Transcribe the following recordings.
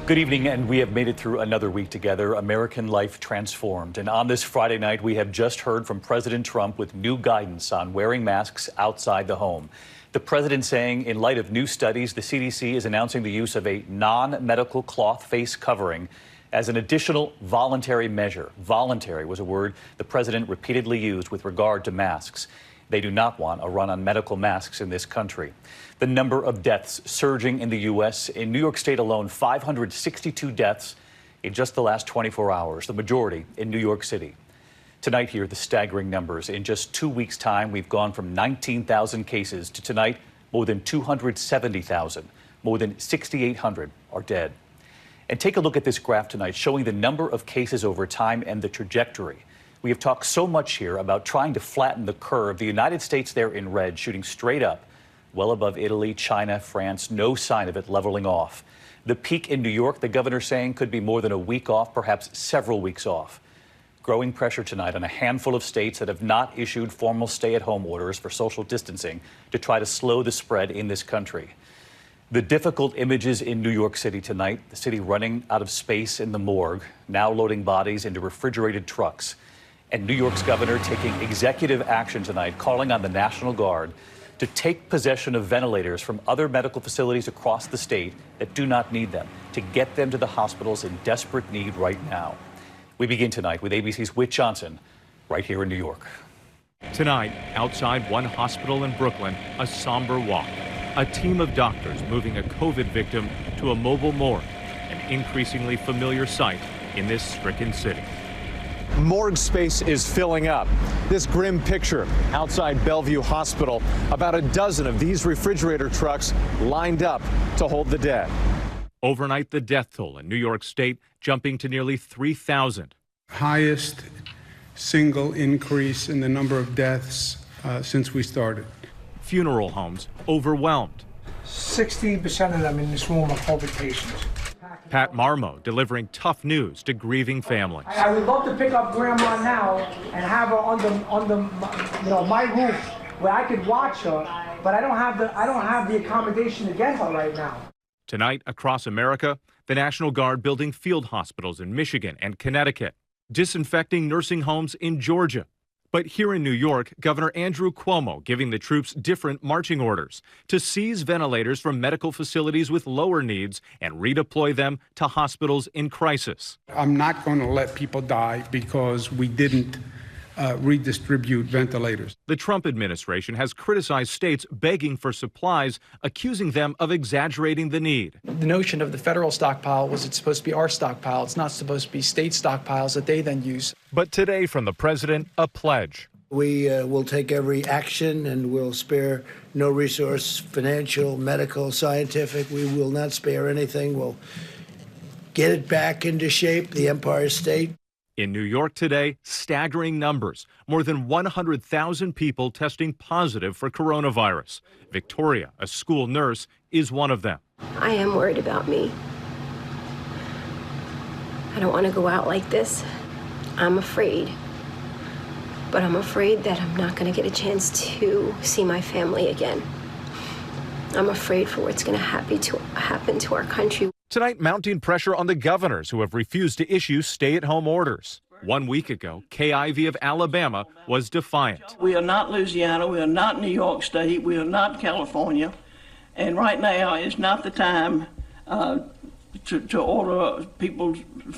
Good evening, and we have made it through another week together. American life transformed. And on this Friday night, we have just heard from President Trump with new guidance on wearing masks outside the home. The president saying, in light of new studies, the CDC is announcing the use of a non-medical cloth face covering as an additional voluntary measure. Voluntary was a word the president repeatedly used with regard to masks. They do not want a run on medical masks in this country. The number of deaths surging in the U.S. In New York State alone, 562 deaths in just the last 24 hours, the majority in New York City. Tonight here, the staggering numbers. In just 2 weeks' time, we've gone from 19,000 cases to tonight, more than 270,000. More than 6,800 are dead. And take a look at this graph tonight, showing the number of cases over time and the trajectory. We have talked so much here about trying to flatten the curve. The United States there in red, shooting straight up, well above Italy, China, France, no sign of it leveling off. The peak in New York, the governor saying, could be more than a week off, perhaps several weeks off. Growing pressure tonight on a handful of states that have not issued formal stay-at-home orders for social distancing to try to slow the spread in this country. The difficult images in New York City tonight, the city running out of space in the morgue, now loading bodies into refrigerated trucks. And New York's governor taking executive action tonight, calling on the National Guard to take possession of ventilators from other medical facilities across the state that do not need them, to get them to the hospitals in desperate need right now. We begin tonight with ABC's Whit Johnson, right here in New York. Tonight, outside one hospital in Brooklyn, a somber walk. A team of doctors moving a COVID victim to a mobile morgue, an increasingly familiar sight in this stricken city. Morgue space is filling up. This grim picture outside Bellevue Hospital, about a dozen of these refrigerator trucks lined up to hold the dead. Overnight, the death toll in New York State jumping to nearly 3,000. Highest single increase in the number of deaths since we started. Funeral homes overwhelmed. 60% of them in this room are COVID patients. Pat Marmo delivering tough news to grieving families. I would love to pick up Grandma now and have her under my roof where I could watch her, but I don't have the accommodation to get her right now. Tonight, across America, the National Guard building field hospitals in Michigan and Connecticut, disinfecting nursing homes in Georgia. But here in New York, Governor Andrew Cuomo giving the troops different marching orders to seize ventilators from medical facilities with lower needs and redeploy them to hospitals in crisis. I'm not going to let people die because we didn't redistribute ventilators. The Trump administration has criticized states begging for supplies, accusing them of exaggerating the need. The notion of the federal stockpile was it's supposed to be our stockpile. It's not supposed to be state stockpiles that they then use. But today from the president, a pledge. We will take every action and we'll spare no resource, financial, medical, scientific. We will not spare anything. We'll get it back into shape, the Empire State. In New York today, staggering numbers. More than 100,000 people testing positive for coronavirus. Victoria, a school nurse, is one of them. I am worried about me. I don't want to go out like this. I'm afraid. But I'm afraid that I'm not going to get a chance to see my family again. I'm afraid for what's going to happen to our country. Tonight, mounting pressure on the governors who have refused to issue stay-at-home orders. 1 week ago, KIV of Alabama was defiant. We are not Louisiana, we are not New York State, we are not California, and right now is not the time to order people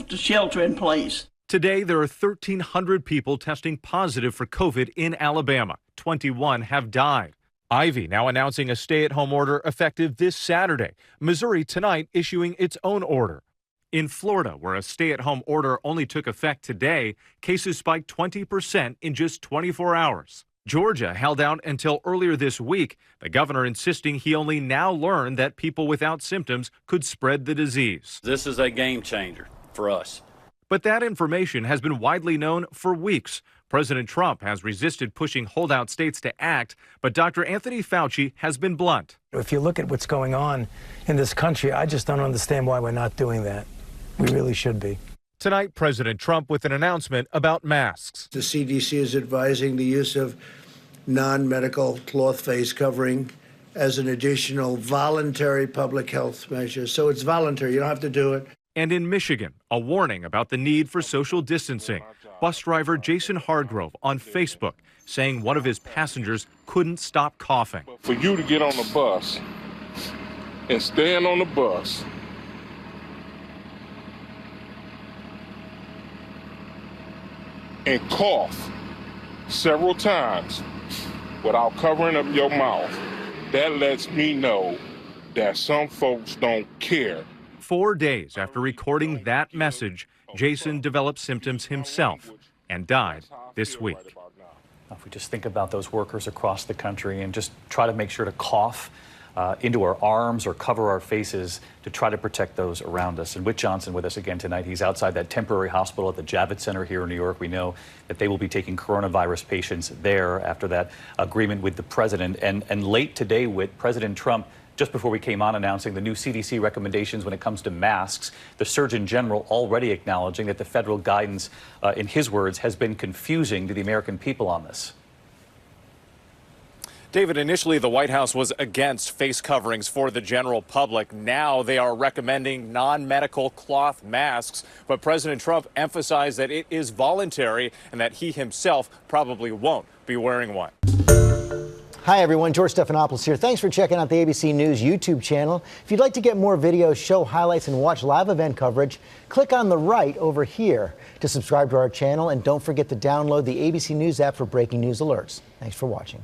to shelter in place. Today, there are 1,300 people testing positive for COVID in Alabama. 21 have died. Ivy now announcing a stay-at-home order effective this Saturday. Missouri tonight issuing its own order. In Florida, where a stay-at-home order only took effect today, cases spiked 20% in just 24 hours. Georgia held out until earlier this week, the governor insisting he only now learned that people without symptoms could spread the disease. This is a game changer for us. But that information has been widely known for weeks. President Trump has resisted pushing holdout states to act, but Dr. Anthony Fauci has been blunt. If you look at what's going on in this country, I just don't understand why we're not doing that. We really should be. Tonight, President Trump with an announcement about masks. The CDC is advising the use of non-medical cloth face covering as an additional voluntary public health measure. So it's voluntary. You don't have to do it. And in Michigan, a warning about the need for social distancing. Bus driver Jason Hargrove on Facebook saying one of his passengers couldn't stop coughing. For you to get on the bus and stand on the bus and cough several times without covering up your mouth, that lets me know that some folks don't care. 4 days after recording that message, Jason developed symptoms himself and died this week. If we just think about those workers across the country and just try to make sure to cough into our arms or cover our faces to try to protect those around us. And Whit Johnson with us again tonight. He's outside that temporary hospital at the Javits Center here in New York. We know that they will be taking coronavirus patients there after that agreement with the president. And late today, with President Trump, just before we came on, announcing the new CDC recommendations when it comes to masks, the Surgeon General already acknowledging that the federal guidance, in his words, has been confusing to the American people on this. David, initially the White House was against face coverings for the general public. Now they are recommending non-medical cloth masks. But President Trump emphasized that it is voluntary and that he himself probably won't be wearing one. Hi, everyone. George Stephanopoulos here. Thanks for checking out the ABC News YouTube channel. If you'd like to get more videos, show highlights, and watch live event coverage, click on the right over here to subscribe to our channel. And don't forget to download the ABC News app for breaking news alerts. Thanks for watching.